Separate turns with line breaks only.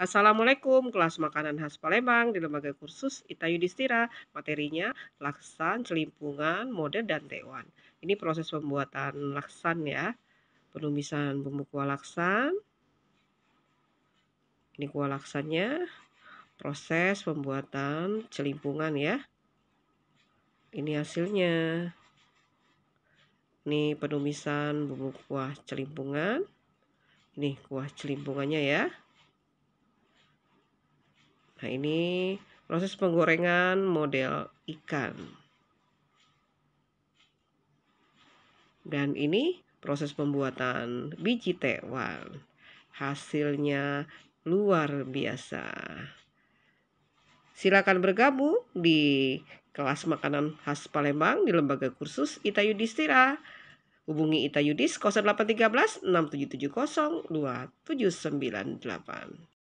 Assalamualaikum, kelas makanan khas Palembang di Lembaga Kursus Ita Yudhistira. Materinya laksan, celimpungan, mode, dan tewan. Ini proses pembuatan laksan ya. Penumisan bumbu kuah laksan. Ini kuah laksannya. Proses pembuatan celimpungan ya. Ini hasilnya. Ini penumisan bumbu kuah celimpungan. Ini kuah celimpungannya ya. Nah, ini proses penggorengan model ikan. Dan ini proses pembuatan biji tewan. Hasilnya luar biasa. Silakan bergabung di kelas makanan khas Palembang di Lembaga Kursus Ita Yudhistira. Hubungi Ita Yudis 0813 6770 2798.